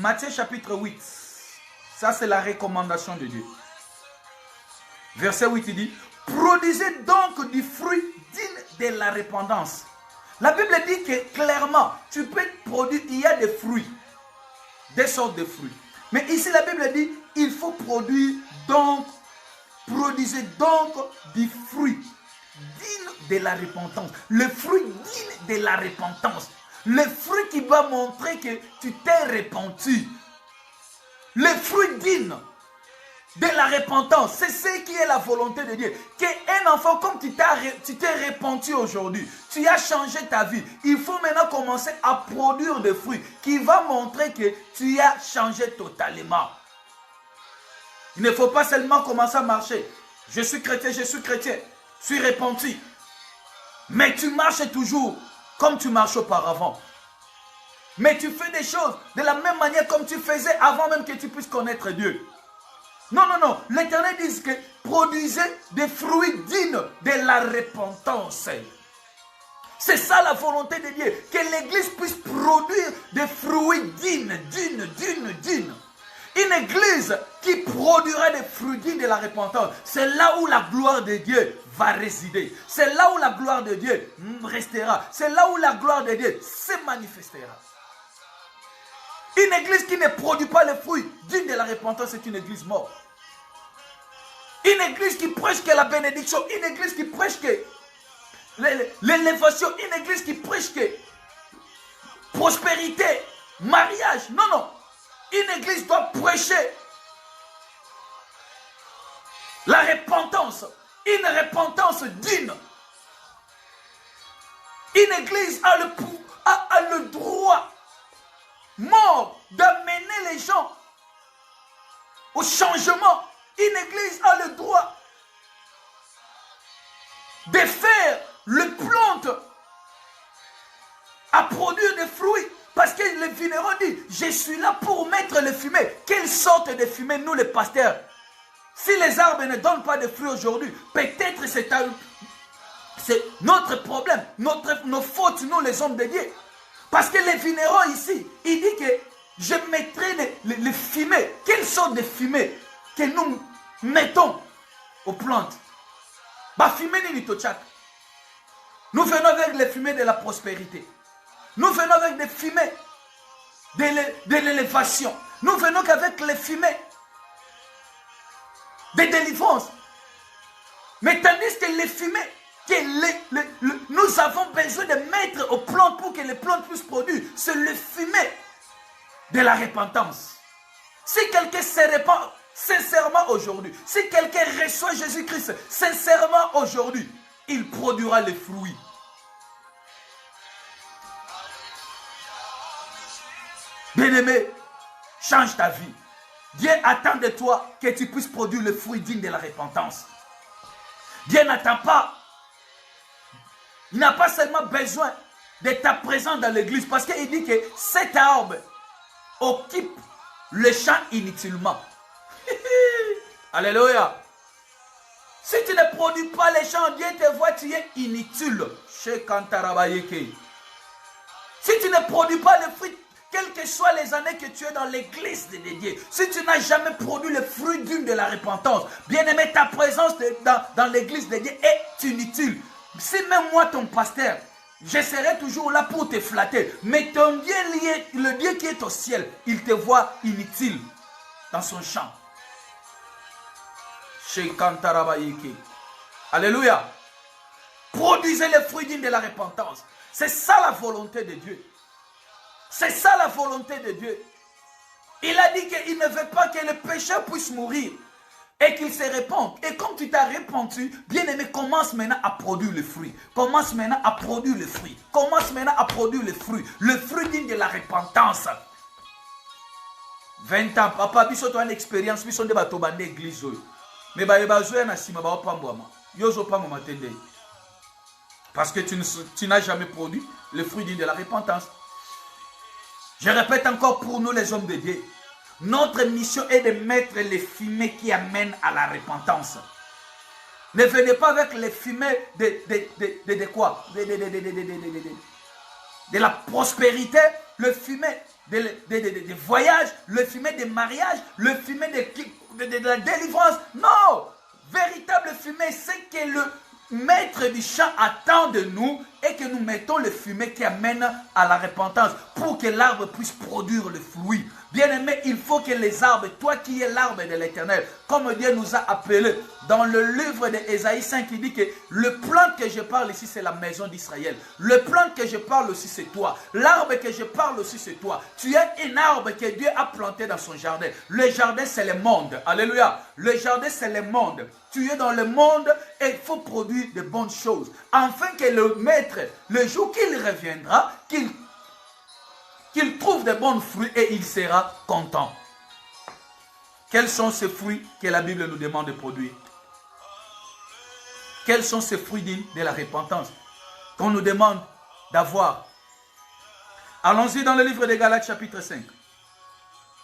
Matthieu chapitre 8. Ça, c'est la recommandation de Dieu. Verset 8, il dit, produisez donc du fruit digne de la repentance. La Bible dit que clairement, tu peux produire, il y a des fruits, des sortes de fruits. Mais ici, la Bible dit, il faut produire donc, produisez donc du fruit digne de la repentance. Le fruit digne de la repentance. Le fruit qui va montrer que tu t'es repenti. Le fruit digne de la repentance, c'est ce qui est la volonté de Dieu. Qu'un enfant, comme tu t'es repenti aujourd'hui, tu as changé ta vie, il faut maintenant commencer à produire des fruits qui vont montrer que tu as changé totalement. Il ne faut pas seulement commencer à marcher. Je suis chrétien, je suis repenti. Mais tu marches toujours comme tu marches auparavant. Mais tu fais des choses de la même manière comme tu faisais avant même que tu puisses connaître Dieu. Non, non, non. L'Éternel dit que produisez des fruits dignes de la repentance. C'est ça la volonté de Dieu. Que l'Église puisse produire des fruits dignes. Une Église qui produira des fruits dignes de la repentance. C'est là où la gloire de Dieu va résider. C'est là où la gloire de Dieu restera. C'est là où la gloire de Dieu se manifestera. Une église qui ne produit pas les fruits dignes de la repentance, c'est une église morte. Une église qui prêche que la bénédiction, une église qui prêche que l'élévation, une église qui prêche que prospérité, mariage. Non, non. Une église doit prêcher la repentance, une repentance digne. Une église a le droit mort d'amener les gens au changement. Une église a le droit de faire le plante à produire des fruits. Parce que le vigneron dit, je suis là pour mettre le fumier. Quelle sorte de fumier, nous les pasteurs? Si les arbres ne donnent pas de fruits aujourd'hui, peut-être c'est notre problème, nos fautes, nous les hommes de Dieu. Parce que le vigneron ici, il dit que je mettrai le fumier. Quelle sorte de fumier que nous mettons aux plantes? Nous venons avec le fumier de la prospérité. Nous venons avec des fumées de l'élévation. Nous venons qu'avec les fumées de délivrance. Mais tandis que les fumées que nous avons besoin de mettre aux plantes pour que les plantes puissent produire, c'est le fumet de la repentance. Si quelqu'un se répand sincèrement aujourd'hui, si quelqu'un reçoit Jésus-Christ sincèrement aujourd'hui, il produira les fruits. Bien-aimé, change ta vie. Dieu attend de toi que tu puisses produire le fruit digne de la repentance. Dieu n'attend pas. Il n'a pas seulement besoin de ta présence dans l'église, parce qu'il dit que cet arbre occupe le champ inutilement. Alléluia. Si tu ne produis pas les champs, Dieu te voit, tu es inutile. Si tu ne produis pas le fruit, quelles que soient les années que tu es dans l'église de Dieu, si tu n'as jamais produit le fruit digne de la repentance, bien aimé, ta présence dans l'église de Dieu est inutile. Si même moi, ton pasteur, je serai toujours là pour te flatter, mais ton Dieu, le Dieu qui est au ciel, il te voit inutile dans son champ. Alléluia. Produisez les fruits dignes de la repentance. C'est ça la volonté de Dieu. C'est ça la volonté de Dieu. Il a dit qu'il ne veut pas que le pécheur puisse mourir et qu'il se répande. Et comme tu t'as répandu, bien-aimé, commence maintenant à produire le fruit. Commence maintenant à produire le fruit. Commence maintenant à produire le fruit. Le fruit digne de la repentance. 20 ans, papa, biso to une expérience, biso de bato bande église. Mais parce que tu n'as jamais produit le fruit digne de la repentance. Je répète encore pour nous les hommes de Dieu. Notre mission est de mettre les fumées qui amènent à la repentance. Ne venez pas avec les fumées de quoi? De la prospérité, le fumet des voyages, le fumet des mariages, le fumet de la délivrance. Non! Véritable fumet, c'est que le maître du champ attend de nous et que nous mettons le fumet qui amène à la repentance pour que l'arbre puisse produire le fruit. Bien-aimé, il faut que les arbres, toi qui es l'arbre de l'Éternel, comme Dieu nous a appelés dans le livre d'Ésaïe 5, il dit que le plan que je parle ici, c'est la maison d'Israël. Le plan que je parle aussi, c'est toi. L'arbre que je parle aussi, c'est toi. Tu es un arbre que Dieu a planté dans son jardin. Le jardin, c'est le monde. Alléluia. Le jardin, c'est le monde. Tu es dans le monde et il faut produire de bonnes choses. Afin que le maître, le jour qu'il reviendra, qu'il trouve de bons fruits et il sera content. Quels sont ces fruits que la Bible nous demande de produire? Quels sont ces fruits dignes de la repentance qu'on nous demande d'avoir? Allons-y dans le livre de Galates chapitre 5.